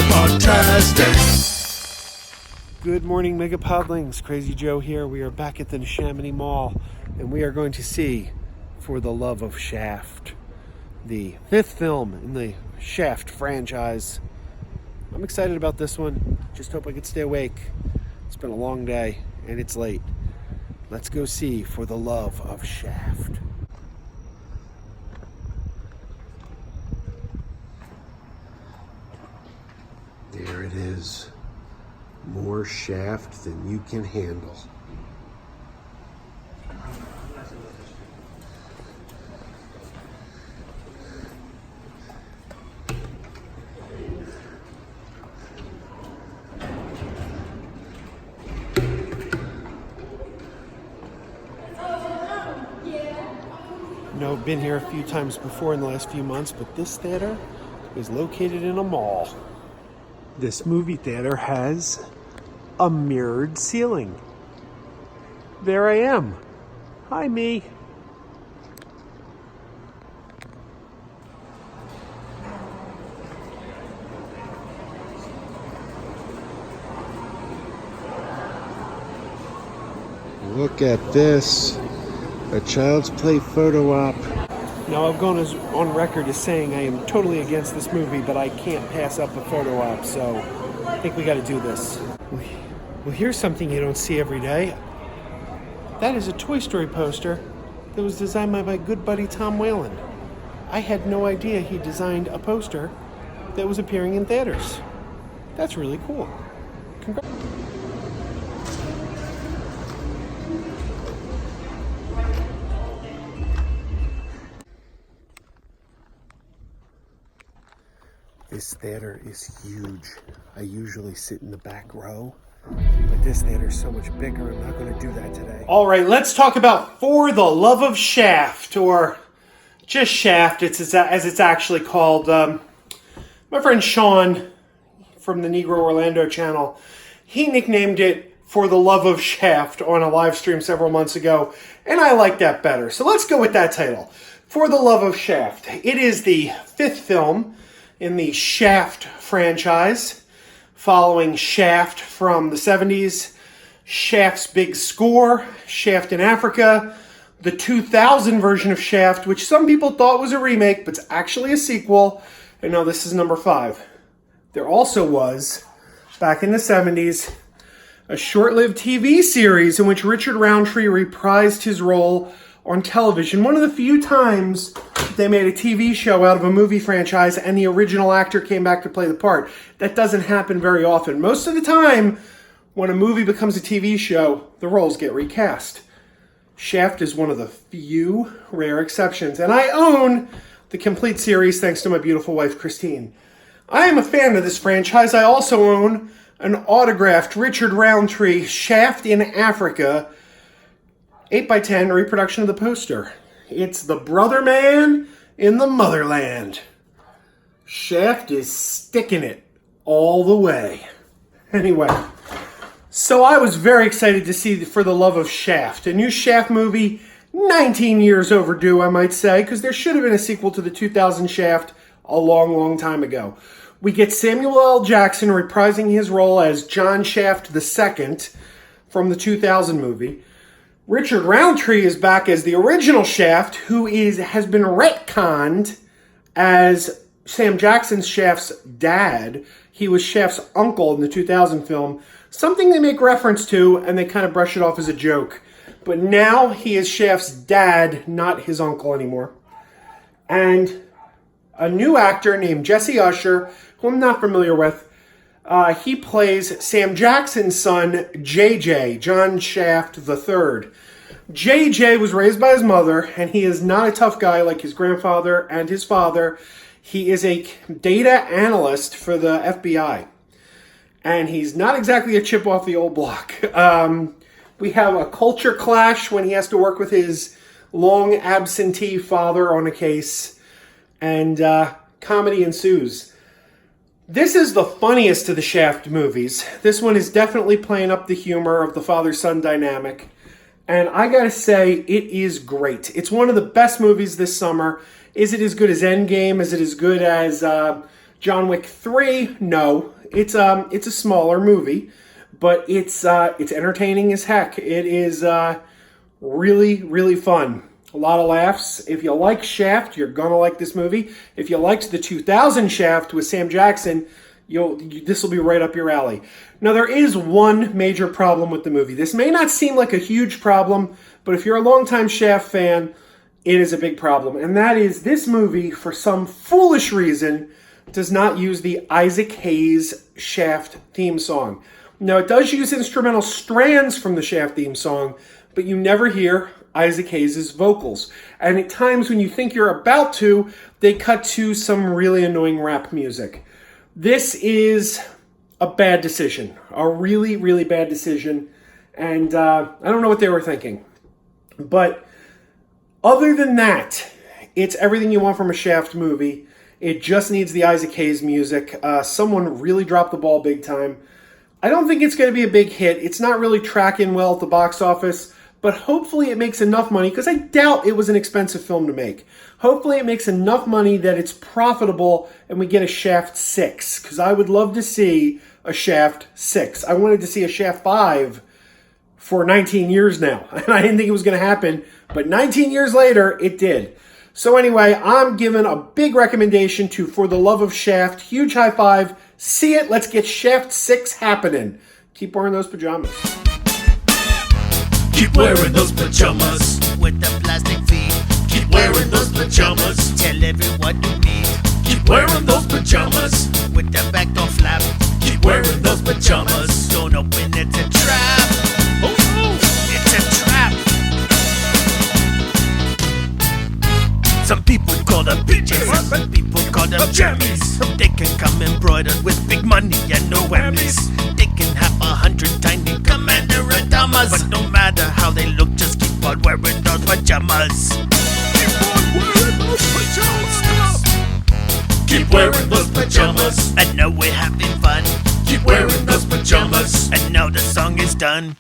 MegaPodTastic. Good morning, MegaPodlings. Krazy Joe here. We are back at the Neshaminy Mall, and we are going to see For the Love of Shaft, the 5th film in the Shaft franchise. I'm excited about this one. Just hope I could stay awake. It's been a long day, and it's late. Let's go see For the Love of Shaft. There it is. More Shaft than you can handle. You know, I've been here a few times before in the last few months, but this theater is located in a mall. This movie theater has a mirrored ceiling. There I am. Hi, me. Look at this. A Child's Play photo op. Now, I've gone on record as saying I am totally against this movie, but I can't pass up a photo op, so I think we got to do this. Well, here's something you don't see every day. That is a Toy Story poster that was designed by my good buddy Tom Whalen. I had no idea he designed a poster that was appearing in theaters. That's really cool. Congrats. This theater is huge. I usually sit in the back row, but this theater is so much bigger, I'm not going to do that today. All right, let's talk about For the Love of Shaft, or just Shaft, as it's actually called. My friend Sean from the Negro Orlando channel, he nicknamed it For the Love of Shaft on a live stream several months ago, and I like that better. So let's go with that title, For the Love of Shaft. It is the 5th film in the Shaft franchise, following Shaft from the 70s, Shaft's Big Score, Shaft in Africa, the 2000 version of Shaft, which some people thought was a remake, but it's actually a sequel, and now this is number 5. There also was, back in the 70s, a short-lived TV series in which Richard Roundtree reprised his role on television. One of the few times they made a TV show out of a movie franchise and the original actor came back to play the part. That doesn't happen very often. Most of the time, when a movie becomes a TV show, the roles get recast. Shaft is one of the few rare exceptions, and I own the complete series thanks to my beautiful wife, Christine. I am a fan of this franchise. I also own an autographed Richard Roundtree Shaft in Africa 8x10 reproduction of the poster. It's the brother man in the motherland. Shaft is sticking it all the way. Anyway, so I was very excited to see For the Love of Shaft, a new Shaft movie, 19 years overdue, I might say, because there should have been a sequel to the 2000 Shaft a long, long time ago. We get Samuel L. Jackson reprising his role as John Shaft II from the 2000 movie. Richard Roundtree is back as the original Shaft, who has been retconned as Sam Jackson's Shaft's dad. He was Shaft's uncle in the 2000 film, something they make reference to, and they kind of brush it off as a joke. But now he is Shaft's dad, not his uncle anymore. And a new actor named Jesse Usher, who I'm not familiar with, he plays Sam Jackson's son, JJ, John Shaft III. JJ was raised by his mother, and he is not a tough guy like his grandfather and his father. He is a data analyst for the FBI, and he's not exactly a chip off the old block. We have a culture clash when he has to work with his long absentee father on a case, and comedy ensues. This is the funniest of the Shaft movies. This one is definitely playing up the humor of the father-son dynamic. And I gotta say, it is great. It's one of the best movies this summer. Is it as good as Endgame? Is it as good as John Wick 3, no. It's a smaller movie, but it's entertaining as heck. It is really, really fun. A lot of laughs. If you like Shaft, you're gonna like this movie. If you liked the 2000 Shaft with Sam Jackson, this will be right up your alley. Now, there is one major problem with the movie. This may not seem like a huge problem, but if you're a longtime Shaft fan, it is a big problem. And that is, this movie, for some foolish reason, does not use the Isaac Hayes Shaft theme song. Now, it does use instrumental strands from the Shaft theme song, but you never hear Isaac Hayes' vocals. And at times when you think you're about to, they cut to some really annoying rap music. This is a bad decision. A really, really bad decision. And I don't know what they were thinking. But other than that, it's everything you want from a Shaft movie. It just needs the Isaac Hayes music. Someone really dropped the ball big time. I don't think it's going to be a big hit. It's not really tracking well at the box office, but hopefully it makes enough money, because I doubt it was an expensive film to make. Hopefully it makes enough money that it's profitable and we get a Shaft 6, because I would love to see a Shaft 6. I wanted to see a Shaft 5 for 19 years now, and I didn't think it was going to happen, but 19 years later, it did. So anyway, I'm giving a big recommendation to For the Love of Shaft. Huge high five. See it. Let's get Shaft 6 happening. Keep wearing those pajamas. Keep wearing those pajamas with the plastic feet. Keep wearing those pajamas. Tell everyone you meet. Keep wearing those pajamas with the back door flap. Keep wearing those pajamas. Don't open, it's a trap. Oh no, it's a trap. Some people call them PJs, some people call them jammies. They can come embroidered with big money and no whammies. They can have 100 tiny commander adamas, but no matter how they look, just keep on wearing those pajamas. Keep on wearing those pajamas. Keep wearing those pajamas. And now we're having fun. Keep wearing those pajamas. And now the song is done.